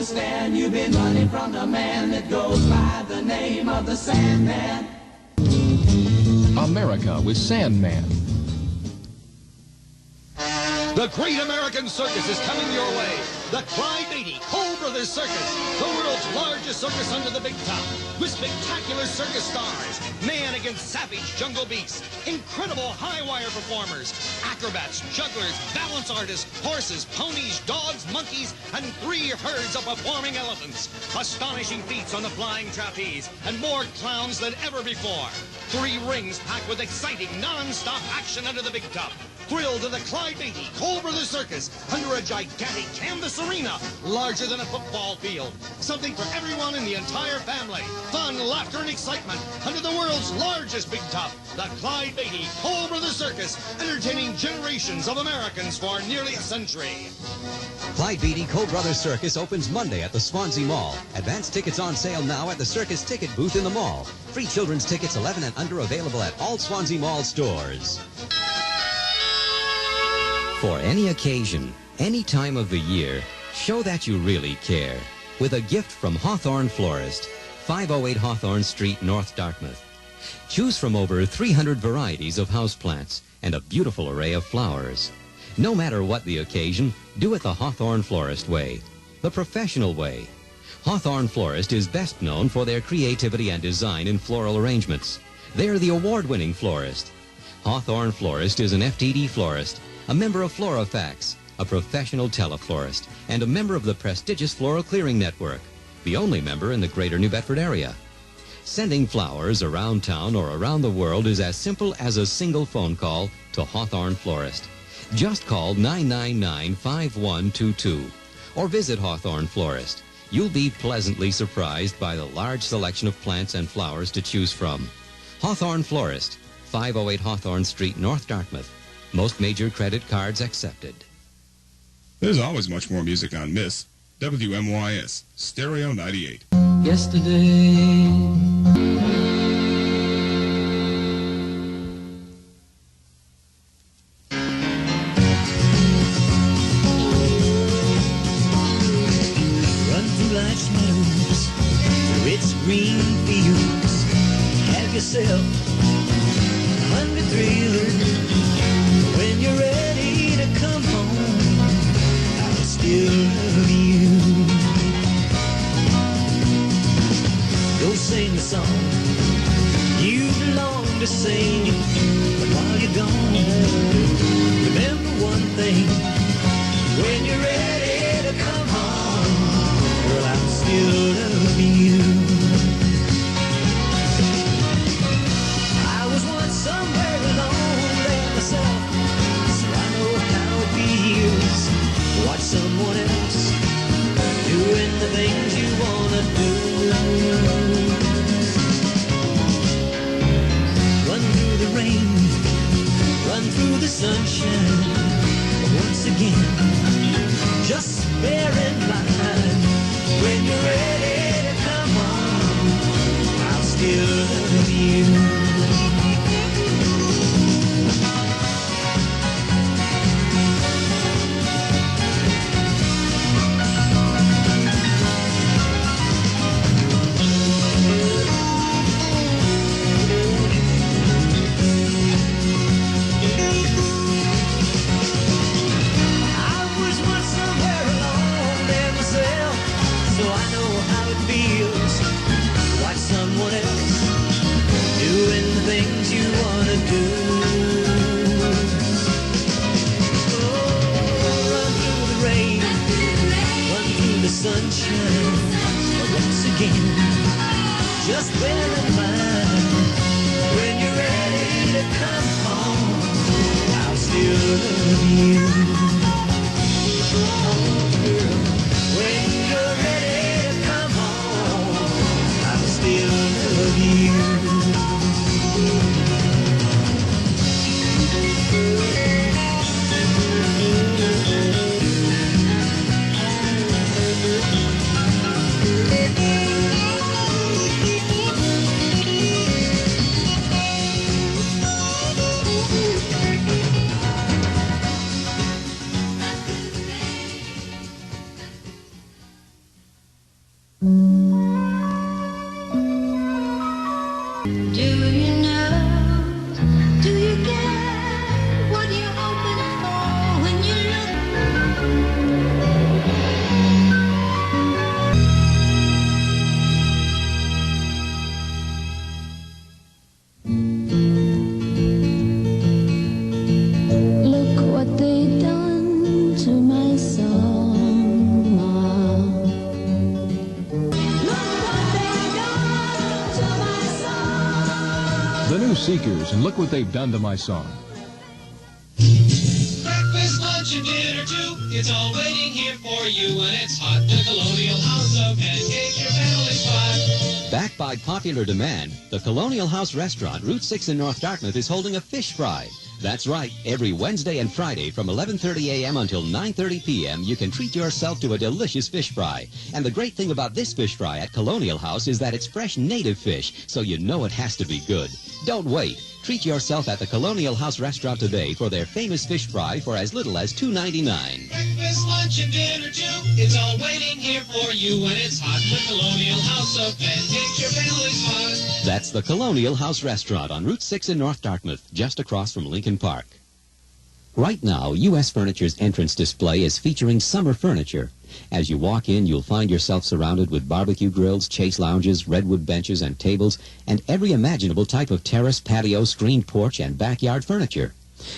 understand you've been running from the man that goes by the name of the Sandman. America with Sandman. The Great American Circus is coming your way. The Clyde Beatty-Cole Brothers Circus, the world's largest circus under the big top, with spectacular circus stars, man against savage jungle beasts, incredible high-wire performers, acrobats, jugglers, balance artists, horses, ponies, dogs, monkeys, and 3 herds of performing elephants, astonishing feats on the flying trapeze, and more clowns than ever before. 3 rings packed with exciting, non-stop action under the big top. Thrill to the Clyde Beatty-Cole Brothers Circus under a gigantic canvas arena larger than a football field. Something for everyone in the entire family. Fun, laughter, and excitement under the world's largest big top. The Clyde Beatty-Cole Brothers Circus, entertaining generations of Americans for nearly a century. Clyde Beatty-Cole Brothers Circus opens Monday at the Swansea Mall. Advance tickets on sale now at the Circus ticket booth in the mall. Free children's tickets 11 and under available at all Swansea Mall stores. For any occasion, any time of the year, show that you really care with a gift from Hawthorne Florist, 508 Hawthorne Street, North Dartmouth. Choose from over 300 varieties of houseplants and a beautiful array of flowers. No matter what the occasion, do it the Hawthorne Florist way, the professional way. Hawthorne Florist is best known for their creativity and design in floral arrangements. They're the award-winning florist. Hawthorne Florist is an FTD florist, a member of Florifax, a professional teleflorist, and a member of the prestigious Floral Clearing Network, the only member in the greater New Bedford area. Sending flowers around town or around the world is as simple as a single phone call to Hawthorne Florist. Just call 999-5122 or visit Hawthorne Florist. You'll be pleasantly surprised by the large selection of plants and flowers to choose from. Hawthorne Florist, 508 Hawthorne Street, North Dartmouth. Most major credit cards accepted. There's always much more music on Miss WMYS Stereo 98. Yesterday. Run through life's meadows, through its green fields. Have yourself 100 thrills. When you're ready to come home, I'll still love you. Go sing the song you belong to sing. But while you're gone, remember one thing. When you're ready to come home, girl, I'll still love you. I was once somewhere alone there myself, so I know how it feels to watch someone else doing the things you wanna do. Run through the rain, run through the sunshine. But once again, just bear in mind, when you're ready to come home, I'll still love you. Sunshine, but once again, just bear in mind, when you're ready to come home, I'll still love you. Oh, girl, when you're ready to come home, I'll still love you. seekers, and look what they've done to my song. Breakfast, lunch, and dinner too. It's all waiting here for you, and it's hot. The Colonial House of Pancakes, your family spot. Backed by popular demand, the Colonial House restaurant, Route 6 in North Dartmouth, is holding a fish fry. That's right. Every Wednesday and Friday from 11:30 a.m. until 9:30 p.m., you can treat yourself to a delicious fish fry. And the great thing about this fish fry at Colonial House is that it's fresh native fish, so you know it has to be good. Don't wait. Treat yourself at the Colonial House restaurant today for their famous fish fry for as little as $2.99. Breakfast, lunch, and dinner too. It's all waiting here for you, and it's hot. The Colonial House of Pancakes, your family spot. That's the Colonial House restaurant on Route 6 in North Dartmouth, just across from Lincoln Park. Right now, U.S. Furniture's entrance display is featuring summer furniture. As you walk in, you'll find yourself surrounded with barbecue grills, chase lounges, redwood benches and tables, and every imaginable type of terrace, patio, screened porch, and backyard furniture.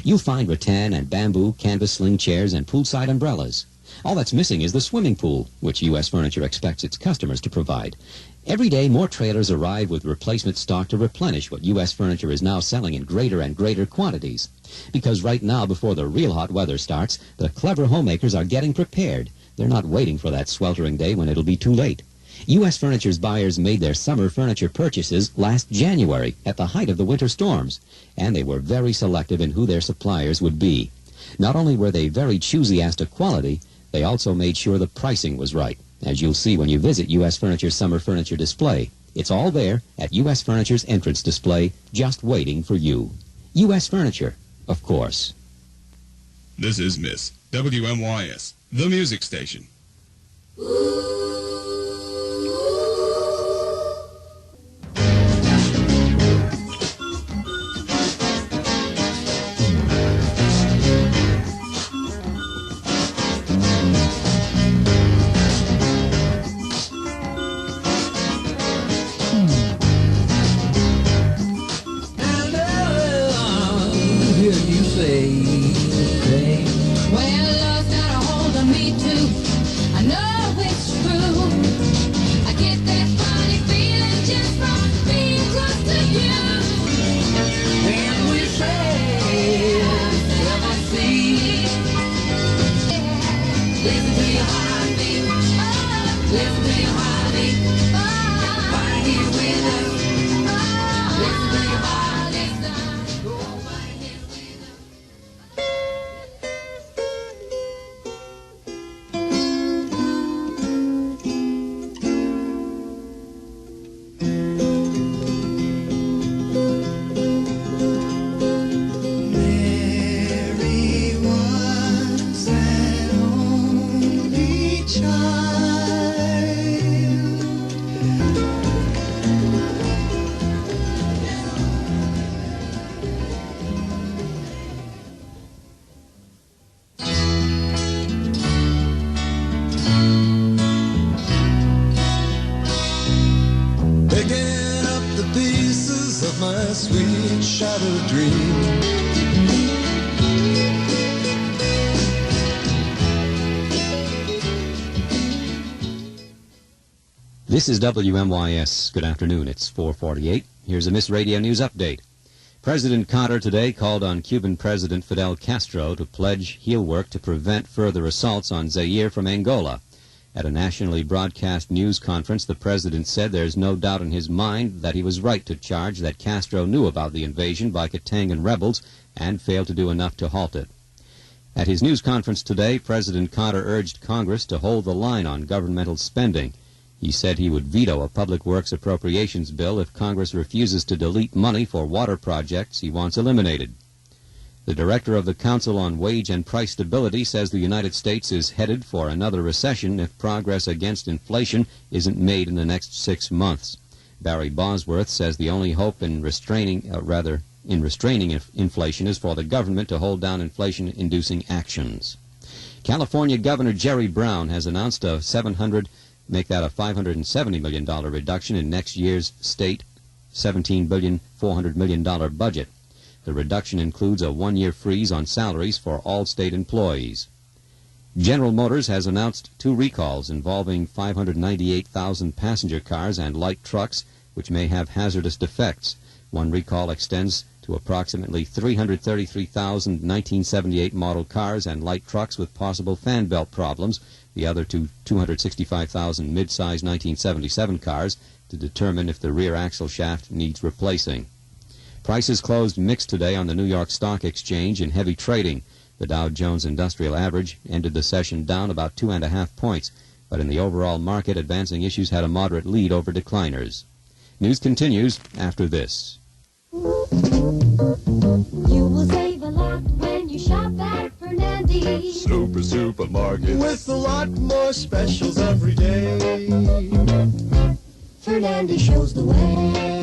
You'll find rattan and bamboo, canvas sling chairs, and poolside umbrellas. All that's missing is the swimming pool, which U.S. Furniture expects its customers to provide. Every day, more trailers arrive with replacement stock to replenish what U.S. Furniture is now selling in greater and greater quantities. Because right now, before the real hot weather starts, the clever homemakers are getting prepared. They're not waiting for that sweltering day when it'll be too late. U.S. Furniture's buyers made their summer furniture purchases last January at the height of the winter storms, and they were very selective in who their suppliers would be. Not only were they very choosy as to quality, they also made sure the pricing was right, as you'll see when you visit U.S. Furniture's summer furniture display. It's all there at U.S. Furniture's entrance display, just waiting for you. U.S. Furniture, of course. This is Miss WMYS, the music station. This is WMYS. Good afternoon. It's 4:48. Here's a Miss Radio News update. President Carter today called on Cuban President Fidel Castro to pledge he'll work to prevent further assaults on Zaire from Angola. At a nationally broadcast news conference, the president said there's no doubt in his mind that he was right to charge that Castro knew about the invasion by Katangan rebels and failed to do enough to halt it. At his news conference today, President Carter urged Congress to hold the line on governmental spending. He said he would veto a public works appropriations bill if Congress refuses to delete money for water projects he wants eliminated. The director of the Council on Wage and Price Stability says the United States is headed for another recession if progress against inflation isn't made in the next 6 months. Barry Bosworth says the only hope in restraining inflation is for the government to hold down inflation-inducing actions. California Governor Jerry Brown has announced a $570 million reduction in next year's state $17.4 billion budget. The reduction includes a one-year freeze on salaries for all state employees. General Motors has announced 2 recalls involving 598,000 passenger cars and light trucks which may have hazardous defects. One recall extends to approximately 333,000 1978 model cars and light trucks with possible fan belt problems, the other to 265,000 mid-size 1977 cars to determine if the rear axle shaft needs replacing. Prices closed mixed today on the New York Stock Exchange in heavy trading. The Dow Jones Industrial Average ended the session down about 2.5 points, but in the overall market, advancing issues had a moderate lead over decliners. News continues after this. You will save a lot when you shop at Fernand's Supermarket with a lot more specials every day. Fernand's shows the way.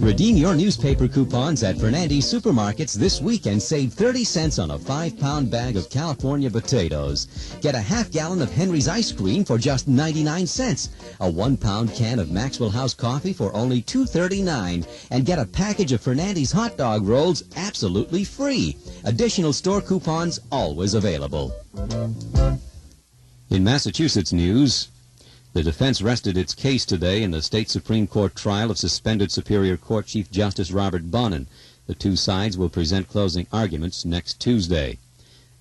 Redeem your newspaper coupons at Fernand's Supermarkets this week and save 30 cents on a 5-pound bag of California potatoes. Get a half-gallon of Henry's ice cream for just 99 cents. A 1-pound can of Maxwell House coffee for only $2.39. And get a package of Fernand's hot dog rolls absolutely free. Additional store coupons always available. In Massachusetts news, the defense rested its case today in the state Supreme Court trial of suspended Superior Court Chief Justice Robert Bonin. The two sides will present closing arguments next Tuesday.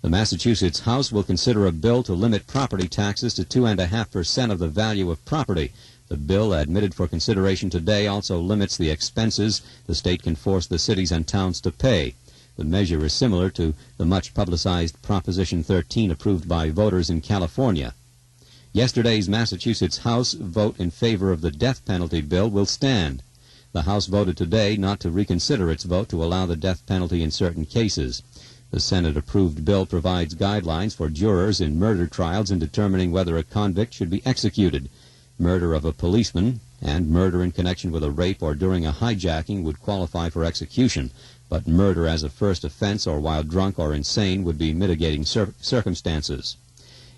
The Massachusetts House will consider a bill to limit property taxes to 2.5% of the value of property. The bill, admitted for consideration today, also limits the expenses the state can force the cities and towns to pay. The measure is similar to the much-publicized Proposition 13 approved by voters in California. Yesterday's Massachusetts House vote in favor of the death penalty bill will stand. The House voted today not to reconsider its vote to allow the death penalty in certain cases. The Senate-approved bill provides guidelines for jurors in murder trials in determining whether a convict should be executed. Murder of a policeman and murder in connection with a rape or during a hijacking would qualify for execution, but murder as a first offense or while drunk or insane would be mitigating circumstances.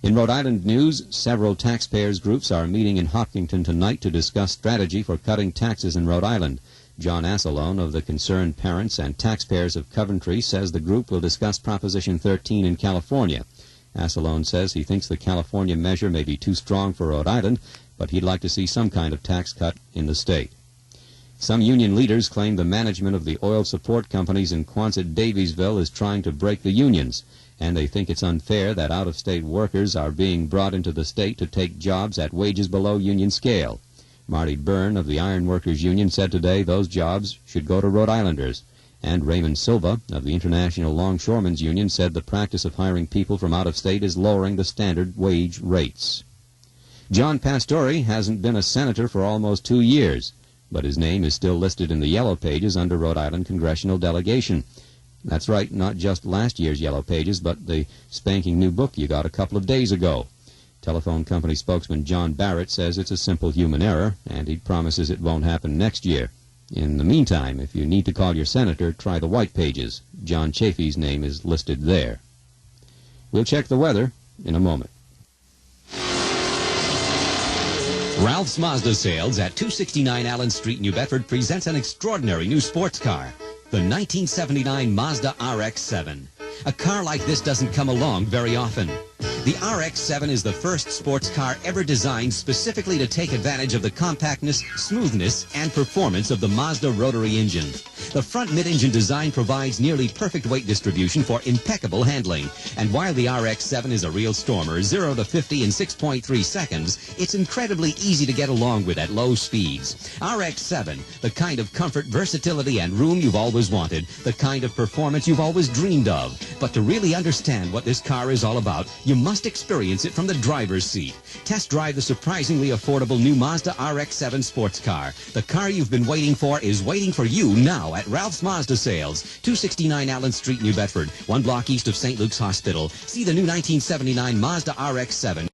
In Rhode Island news, several taxpayers' groups are meeting in Hopkinton tonight to discuss strategy for cutting taxes in Rhode Island. John Asselone of the Concerned Parents and Taxpayers of Coventry says the group will discuss Proposition 13 in California. Asselone says he thinks the California measure may be too strong for Rhode Island, but he'd like to see some kind of tax cut in the state. Some union leaders claim the management of the oil support companies in Quonset-Daviesville is trying to break the unions, and they think it's unfair that out-of-state workers are being brought into the state to take jobs at wages below union scale. Marty Byrne of the Iron Workers Union said today those jobs should go to Rhode Islanders. And Raymond Silva of the International Longshoremen's Union said the practice of hiring people from out of state is lowering the standard wage rates. John Pastore hasn't been a senator for almost 2 years, but his name is still listed in the Yellow Pages under Rhode Island congressional delegation. That's right, not just last year's Yellow Pages, but the spanking new book you got a couple of days ago. Telephone company spokesman John Barrett says it's a simple human error, and he promises it won't happen next year. In the meantime, if you need to call your senator, try the White Pages. John Chafee's name is listed there. We'll check the weather in a moment. Ralph's Mazda Sales at 269 Allen Street, New Bedford presents an extraordinary new sports car, the 1979 Mazda RX7. A car like this doesn't come along very often. The RX7 is the first sports car ever designed specifically to take advantage of the compactness, smoothness, and performance of the Mazda rotary engine. The front mid-engine design provides nearly perfect weight distribution for impeccable handling. And while the RX7 is a real stormer, 0 to 50 in 6.3 seconds, it's incredibly easy to get along with at low speeds. RX7, the kind of comfort, versatility, and room you've always wanted, the kind of performance you've always dreamed of. But to really understand what this car is all about, you must experience it from the driver's seat. Test drive the surprisingly affordable new Mazda RX-7 sports car. The car you've been waiting for is waiting for you now at Ralph's Mazda Sales, 269 Allen Street, New Bedford, 1 block east of St. Luke's Hospital. See the new 1979 Mazda RX-7.